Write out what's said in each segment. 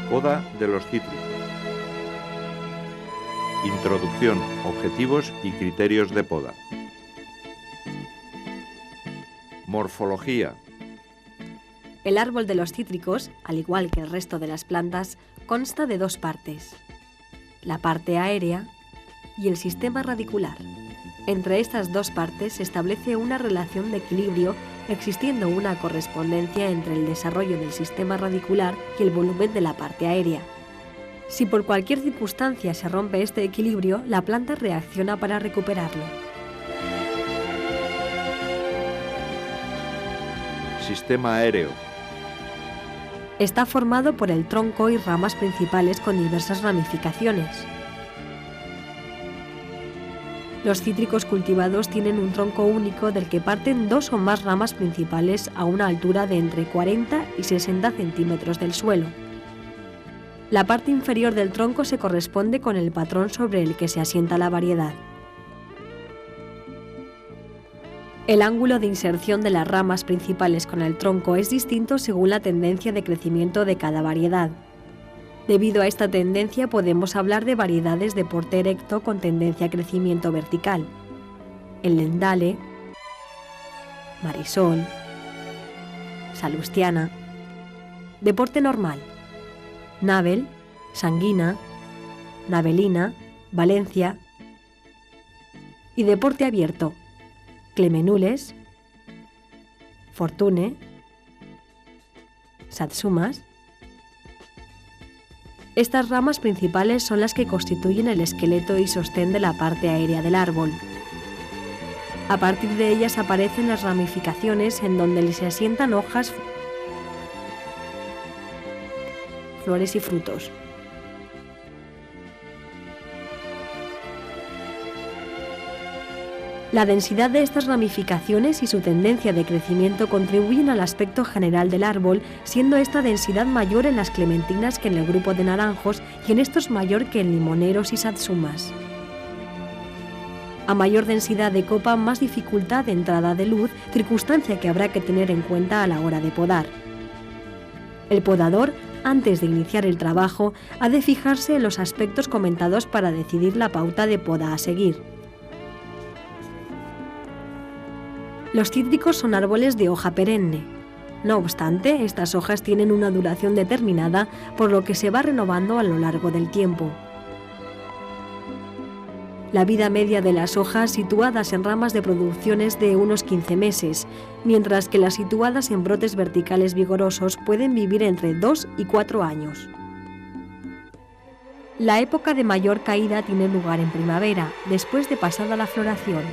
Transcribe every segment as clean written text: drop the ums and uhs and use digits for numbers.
Poda de los cítricos. Introducción, objetivos y criterios de poda. Morfología. El árbol de los cítricos, al igual que el resto de las plantas, consta de dos partes: la parte aérea y el sistema radicular. Entre estas dos partes se establece una relación de equilibrio, existiendo una correspondencia entre el desarrollo del sistema radicular y el volumen de la parte aérea. Si por cualquier circunstancia se rompe este equilibrio, la planta reacciona para recuperarlo. Sistema aéreo. Está formado por el tronco y ramas principales con diversas ramificaciones. Los cítricos cultivados tienen un tronco único del que parten dos o más ramas principales a una altura de entre 40 y 60 centímetros del suelo. La parte inferior del tronco se corresponde con el patrón sobre el que se asienta la variedad. El ángulo de inserción de las ramas principales con el tronco es distinto según la tendencia de crecimiento de cada variedad. Debido a esta tendencia podemos hablar de variedades de porte erecto con tendencia a crecimiento vertical: el Lendale, Marisol, Salustiana; de porte normal: Navel, Sanguina, Navelina, Valencia; y de porte abierto: Clemenules, Fortune, Satsumas. Estas ramas principales son las que constituyen el esqueleto y sostén de la parte aérea del árbol. A partir de ellas aparecen las ramificaciones en donde se asientan hojas, flores y frutos. La densidad de estas ramificaciones y su tendencia de crecimiento contribuyen al aspecto general del árbol, siendo esta densidad mayor en las clementinas que en el grupo de naranjos y en estos mayor que en limoneros y satsumas. A mayor densidad de copa, más dificultad de entrada de luz, circunstancia que habrá que tener en cuenta a la hora de podar. El podador, antes de iniciar el trabajo, ha de fijarse en los aspectos comentados para decidir la pauta de poda a seguir. Los cítricos son árboles de hoja perenne. No obstante, estas hojas tienen una duración determinada, por lo que se va renovando a lo largo del tiempo. La vida media de las hojas situadas en ramas de producción es de unos 15 meses, mientras que las situadas en brotes verticales vigorosos pueden vivir entre 2 y 4 años. La época de mayor caída tiene lugar en primavera, después de pasada la floración.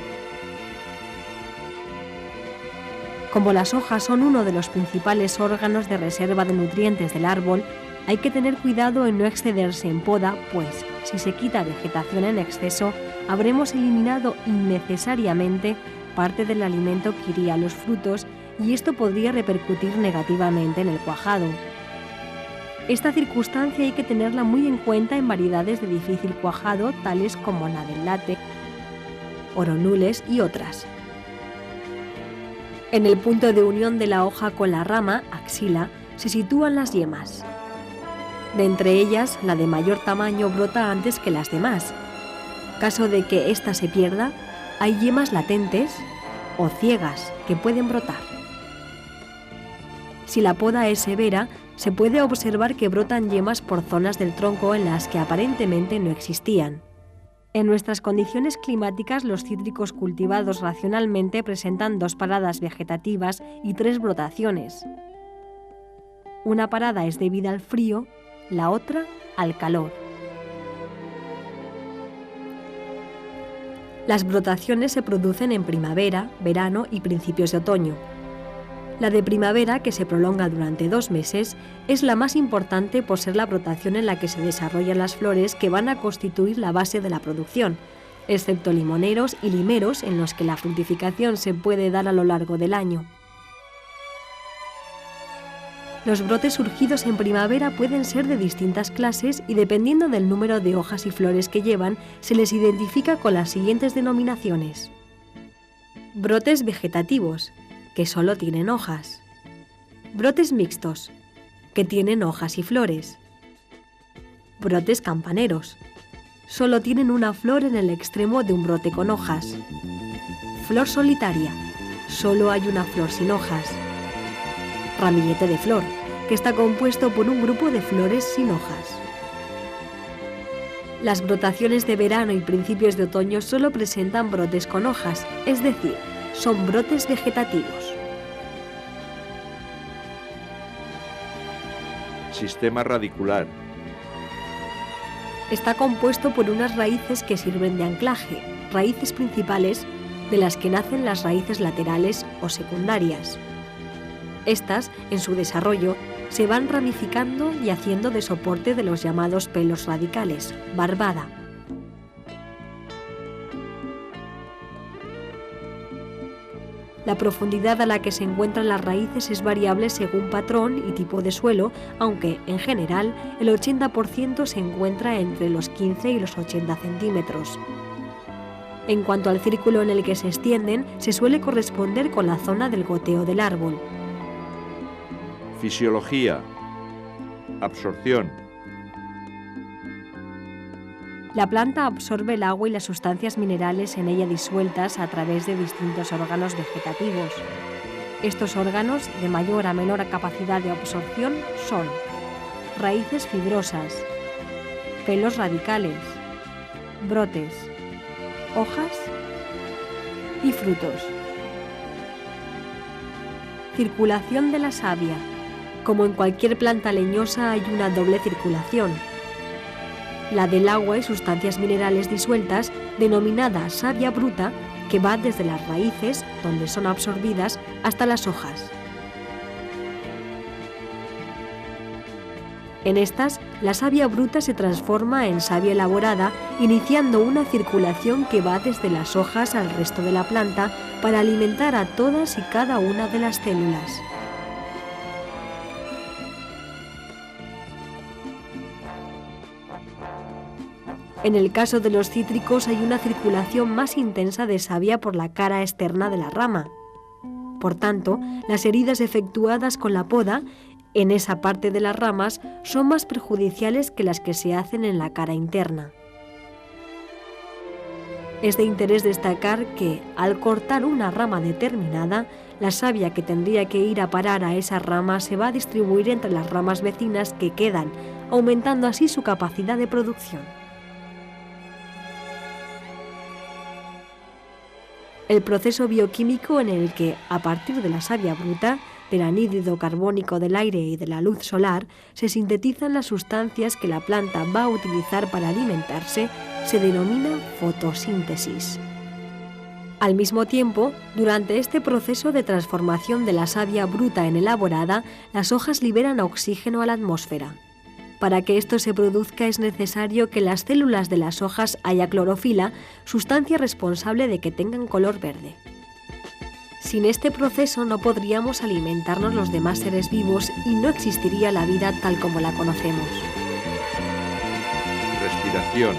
Como las hojas son uno de los principales órganos de reserva de nutrientes del árbol, hay que tener cuidado en no excederse en poda, pues, si se quita vegetación en exceso, habremos eliminado innecesariamente parte del alimento que iría a los frutos y esto podría repercutir negativamente en el cuajado. Esta circunstancia hay que tenerla muy en cuenta en variedades de difícil cuajado, tales como Navelate, Oronules y otras. En el punto de unión de la hoja con la rama, axila, se sitúan las yemas. De entre ellas, la de mayor tamaño brota antes que las demás. Caso de que ésta se pierda, hay yemas latentes o ciegas que pueden brotar. Si la poda es severa, se puede observar que brotan yemas por zonas del tronco en las que aparentemente no existían. En nuestras condiciones climáticas, los cítricos cultivados racionalmente presentan 2 paradas vegetativas y 3 brotaciones. Una parada es debida al frío, la otra al calor. Las brotaciones se producen en primavera, verano y principios de otoño. La de primavera, que se prolonga durante 2 meses, es la más importante por ser la brotación en la que se desarrollan las flores que van a constituir la base de la producción, excepto limoneros y limeros en los que la fructificación se puede dar a lo largo del año. Los brotes surgidos en primavera pueden ser de distintas clases y dependiendo del número de hojas y flores que llevan, se les identifica con las siguientes denominaciones. Brotes vegetativos, que solo tienen hojas. Brotes mixtos, que tienen hojas y flores. brotes campaneros. Solo tienen una flor en el extremo de un brote con hojas. Flor solitaria. Solo hay una flor sin hojas. Ramillete de flor, que está compuesto por un grupo de flores sin hojas. Las brotaciones de verano y principios de otoño solo presentan brotes con hojas, es decir, son brotes vegetativos. Sistema radicular. Está compuesto por unas raíces que sirven de anclaje, raíces principales de las que nacen las raíces laterales o secundarias. Estas, en su desarrollo, se van ramificando y haciendo de soporte de los llamados pelos radicales, barbada. La profundidad a la que se encuentran las raíces es variable según patrón y tipo de suelo, aunque, en general, el 80% se encuentra entre los 15 y los 80 centímetros. En cuanto al círculo en el que se extienden, se suele corresponder con la zona del goteo del árbol. Fisiología. Absorción. La planta absorbe el agua y las sustancias minerales en ella disueltas a través de distintos órganos vegetativos. Estos órganos, de mayor a menor capacidad de absorción, son raíces fibrosas, pelos radicales, brotes, hojas y frutos. Circulación de la savia. Como en cualquier planta leñosa hay una doble circulación. La del agua y sustancias minerales disueltas, denominada savia bruta, que va desde las raíces, donde son absorbidas, hasta las hojas. En estas, la savia bruta se transforma en savia elaborada, iniciando una circulación que va desde las hojas al resto de la planta para alimentar a todas y cada una de las células. En el caso de los cítricos hay una circulación más intensa de savia por la cara externa de la rama. Por tanto, las heridas efectuadas con la poda en esa parte de las ramas son más perjudiciales que las que se hacen en la cara interna. Es de interés destacar que, al cortar una rama determinada, la savia que tendría que ir a parar a esa rama se va a distribuir entre las ramas vecinas que quedan, aumentando así su capacidad de producción. El proceso bioquímico en el que, a partir de la savia bruta, del anhídrido carbónico del aire y de la luz solar, se sintetizan las sustancias que la planta va a utilizar para alimentarse, se denomina fotosíntesis. Al mismo tiempo, durante este proceso de transformación de la savia bruta en elaborada, las hojas liberan oxígeno a la atmósfera. Para que esto se produzca es necesario que en las células de las hojas haya clorofila, sustancia responsable de que tengan color verde. Sin este proceso no podríamos alimentarnos los demás seres vivos y no existiría la vida tal como la conocemos. Respiración.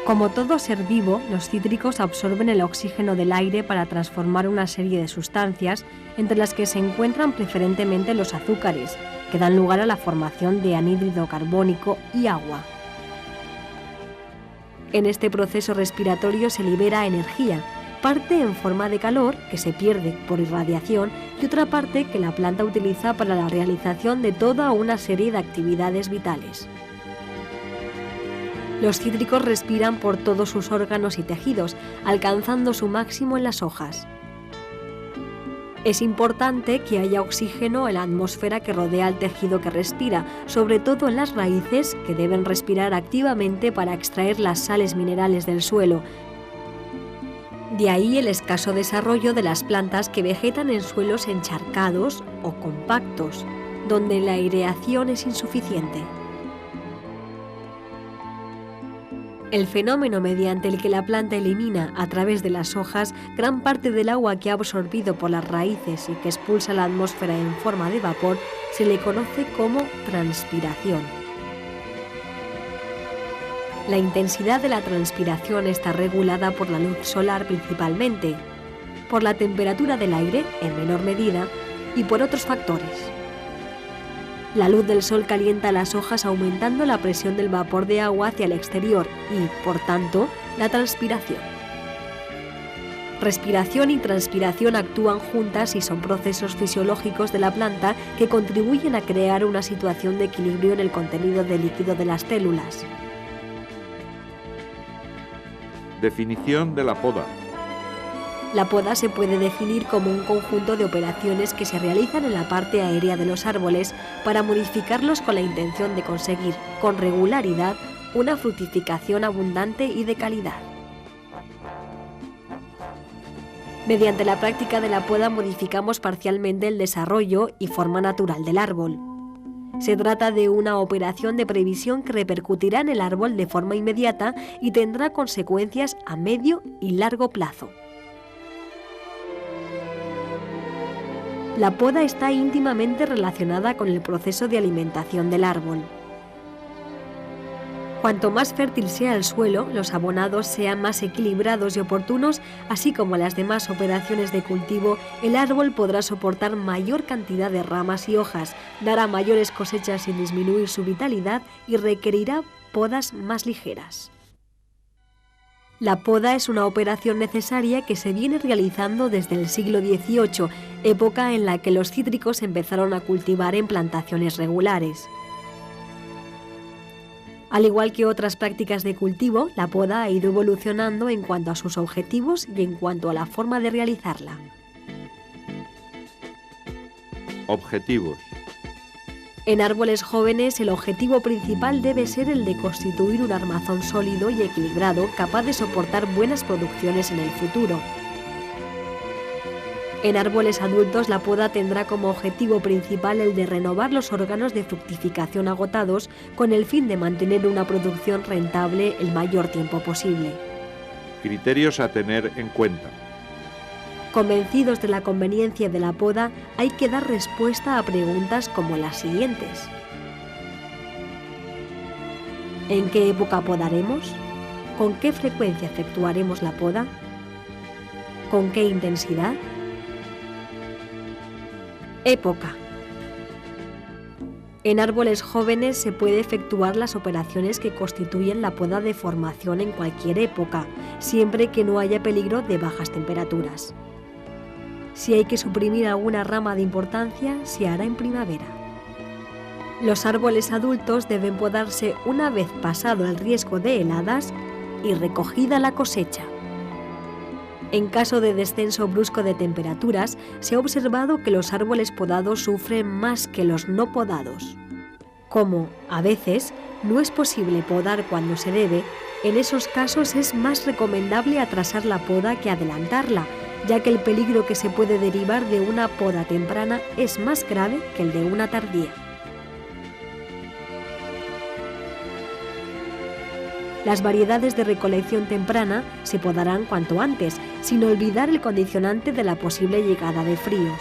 Como todo ser vivo, los cítricos absorben el oxígeno del aire para transformar una serie de sustancias, entre las que se encuentran preferentemente los azúcares, que dan lugar a la formación de anhídrido carbónico y agua. En este proceso respiratorio se libera energía, parte en forma de calor, que se pierde por irradiación, y otra parte que la planta utiliza para la realización de toda una serie de actividades vitales. Los cítricos respiran por todos sus órganos y tejidos, alcanzando su máximo en las hojas. Es importante que haya oxígeno en la atmósfera que rodea al tejido que respira, sobre todo en las raíces, que deben respirar activamente para extraer las sales minerales del suelo. De ahí el escaso desarrollo de las plantas que vegetan en suelos encharcados o compactos, donde la aireación es insuficiente. El fenómeno mediante el que la planta elimina a través de las hojas gran parte del agua que ha absorbido por las raíces y que expulsa a la atmósfera en forma de vapor se le conoce como transpiración. La intensidad de la transpiración está regulada por la luz solar principalmente, por la temperatura del aire en menor medida y por otros factores. La luz del sol calienta las hojas aumentando la presión del vapor de agua hacia el exterior y, por tanto, la transpiración. Respiración y transpiración actúan juntas y son procesos fisiológicos de la planta que contribuyen a crear una situación de equilibrio en el contenido de líquido de las células. Definición de la poda. La poda se puede definir como un conjunto de operaciones que se realizan en la parte aérea de los árboles para modificarlos con la intención de conseguir, con regularidad, una fructificación abundante y de calidad. Mediante la práctica de la poda modificamos parcialmente el desarrollo y forma natural del árbol. Se trata de una operación de previsión que repercutirá en el árbol de forma inmediata y tendrá consecuencias a medio y largo plazo. La poda está íntimamente relacionada con el proceso de alimentación del árbol. Cuanto más fértil sea el suelo, los abonados sean más equilibrados y oportunos, así como las demás operaciones de cultivo, el árbol podrá soportar mayor cantidad de ramas y hojas, dará mayores cosechas sin disminuir su vitalidad y requerirá podas más ligeras. La poda es una operación necesaria que se viene realizando desde el siglo XVIII, época en la que los cítricos empezaron a cultivar en plantaciones regulares. Al igual que otras prácticas de cultivo, la poda ha ido evolucionando en cuanto a sus objetivos y en cuanto a la forma de realizarla. Objetivos. En árboles jóvenes, el objetivo principal debe ser el de constituir un armazón sólido y equilibrado capaz de soportar buenas producciones en el futuro. En árboles adultos, la poda tendrá como objetivo principal el de renovar los órganos de fructificación agotados con el fin de mantener una producción rentable el mayor tiempo posible. Criterios a tener en cuenta. Convencidos de la conveniencia de la poda, hay que dar respuesta a preguntas como las siguientes. ¿En qué época podaremos? ¿Con qué frecuencia efectuaremos la poda? ¿Con qué intensidad? Época. En árboles jóvenes se puede efectuar las operaciones que constituyen la poda de formación en cualquier época, siempre que no haya peligro de bajas temperaturas. Si hay que suprimir alguna rama de importancia, se hará en primavera. Los árboles adultos deben podarse una vez pasado el riesgo de heladas y recogida la cosecha. En caso de descenso brusco de temperaturas, se ha observado que los árboles podados sufren más que los no podados. Como, a veces, no es posible podar cuando se debe, en esos casos es más recomendable atrasar la poda que adelantarla, ya que el peligro que se puede derivar de una poda temprana es más grave que el de una tardía. Las variedades de recolección temprana se podarán cuanto antes, sin olvidar el condicionante de la posible llegada de fríos.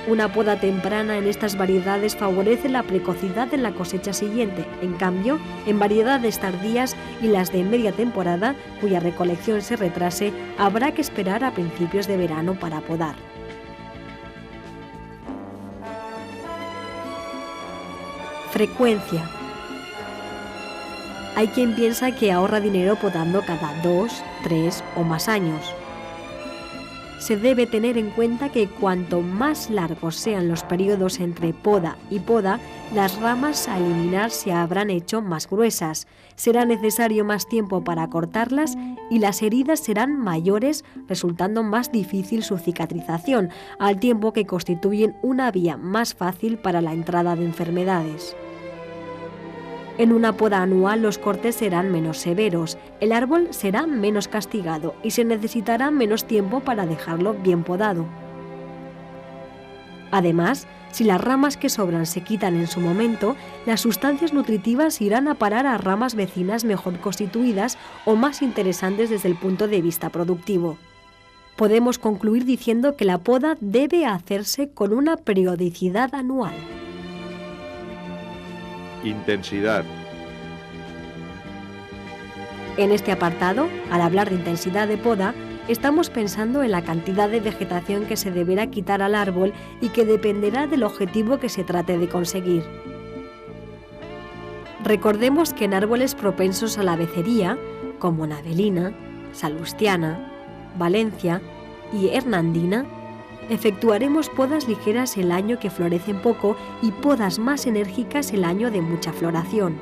Una poda temprana en estas variedades favorece la precocidad en la cosecha siguiente. En cambio, en variedades tardías y las de media temporada, cuya recolección se retrase, habrá que esperar a principios de verano para podar. Frecuencia. Hay quien piensa que ahorra dinero podando cada 2, 3 o más años. Se debe tener en cuenta que cuanto más largos sean los periodos entre poda y poda, las ramas a eliminar se habrán hecho más gruesas, será necesario más tiempo para cortarlas y las heridas serán mayores, resultando más difícil su cicatrización, al tiempo que constituyen una vía más fácil para la entrada de enfermedades. En una poda anual los cortes serán menos severos, el árbol será menos castigado y se necesitará menos tiempo para dejarlo bien podado. Además, si las ramas que sobran se quitan en su momento, las sustancias nutritivas irán a parar a ramas vecinas mejor constituidas o más interesantes desde el punto de vista productivo. Podemos concluir diciendo que la poda debe hacerse con una periodicidad anual. Intensidad. En este apartado, al hablar de intensidad de poda, estamos pensando en la cantidad de vegetación que se deberá quitar al árbol y que dependerá del objetivo que se trate de conseguir. Recordemos que en árboles propensos a la becería, como Navelina, Salustiana, Valencia y Hernandina, efectuaremos podas ligeras el año que florecen poco y podas más enérgicas el año de mucha floración.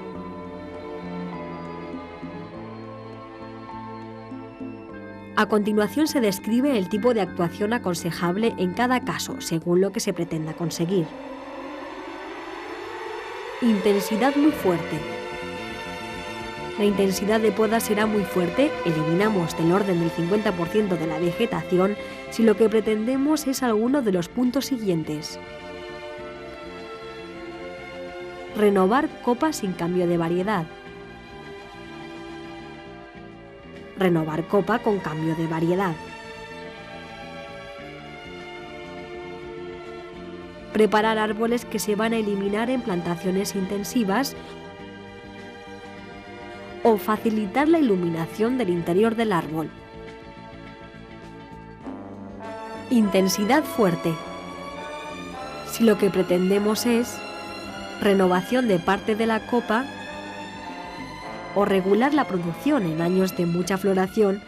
A continuación se describe el tipo de actuación aconsejable en cada caso, según lo que se pretenda conseguir. Intensidad muy fuerte. La intensidad de poda será muy fuerte, eliminamos del orden del 50% de la vegetación si lo que pretendemos es alguno de los puntos siguientes. Renovar copa sin cambio de variedad. Renovar copa con cambio de variedad. Preparar árboles que se van a eliminar en plantaciones intensivas o facilitar la iluminación del interior del árbol. Intensidad fuerte. Si lo que pretendemos es renovación de parte de la copa o regular la producción en años de mucha floración,